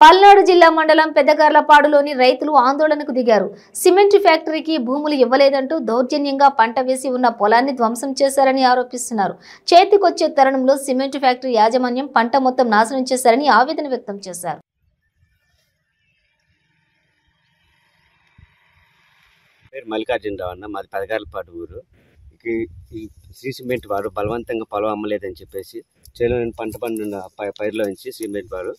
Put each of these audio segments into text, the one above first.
పల్నాడు జిల్లా మండలం పెద్దగార్లపాడులోని రైతులు ఆందోళనకు దిగారు. సిమెంట్ ఫ్యాక్టరీకి భూములు ఇవ్వలేదంటూ దౌర్జన్యంగా పంట వేసి ఉన్న పొలాన్ని ధ్వంసం చేశారని ఆరోపిస్తున్నారు. చేతికొచ్చే తరుణంలో సిమెంట్ ఫ్యాక్టరీ యాజమాన్యం పంట మొత్తం నాశనం చేశారని ఆవేదన వ్యక్తం చేశారు. మల్లికార్జునరావు అన్న, మాది పెదగార్లపాడు ఊరు. ఈ శ్రీ సిమెంట్ వారు బలవంతంగా పొలం అమ్మలేదని చెప్పేసి చేలోని పంట పండిన పైరులో నుంచి సిమెంట్ వారు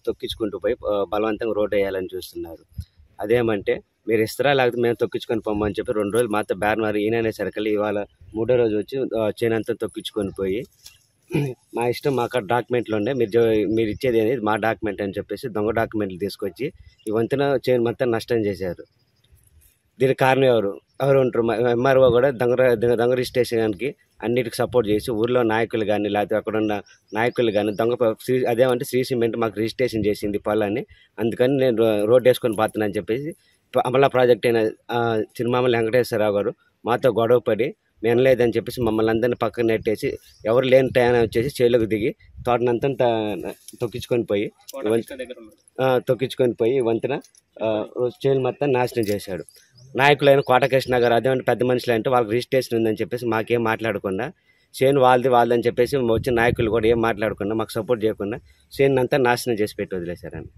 తొక్కించుకుంటూ పోయి బలవంతంగా రోడ్డు వేయాలని చూస్తున్నారు. అదేమంటే మీరు ఇస్తారా లేకపోతే మేము తొక్కించుకొని పోమని చెప్పి 2 రోజులు మాతో బేరమారి ఈయననే సరికలు ఇవాళ 3వ రోజు వచ్చి చేనంతా తొక్కించుకొని పోయి మా ఇష్టం మాకు డాక్యుమెంట్లు ఉండే మీరు ఇచ్చేది అనేది మా డాక్యుమెంట్ అని చెప్పేసి దొంగ డాక్యుమెంట్లు తీసుకొచ్చి ఈ వంతున చేను మొత్తం నష్టం చేశారు. దీనికి కారణం ఎవరు ఉంటారు? ఎంఆర్ఓ కూడా దొంగ రిజిస్ట్రేషన్కి అన్నిటికి సపోర్ట్ చేసి ఊర్లో నాయకులు కానీ లేకపోతే అక్కడ ఉన్న నాయకులు కానీ అదేమంటే శ్రీ సిమెంట్ మాకు రిజిస్ట్రేషన్ చేసింది పొలాన్ని, అందుకని నేను రోడ్డు వేసుకొని పోతున్నా అని చెప్పేసి అమలా ప్రాజెక్ట్ అయిన చిరుమామల వెంకటేశ్వరరావు గారు మాతో గొడవపడి నేను లేదని చెప్పేసి మమ్మల్ని అందరినీ పక్కన నెట్టేసి ఎవరు లేని టైం వచ్చేసి చేలోకి దిగి తోటనంతా తొక్కించుకొని పోయి వంతున చేలు మొత్తం నాశనం చేశాడు. నాయకులైన కోటకృష్ణ గారు అదేమంటే పెద్ద మనుషులు అంటే వాళ్ళకి రిజిస్ట్రేషన్ ఉందని చెప్పేసి మాకేం మాట్లాడకుండా చేను వాళ్ళదని చెప్పేసి వచ్చిన నాయకులు కూడా ఏం మాట్లాడకుండా మాకు సపోర్ట్ చేయకుండా చేను అంతా నాశనం చేసి పెట్టి వదిలేశారని.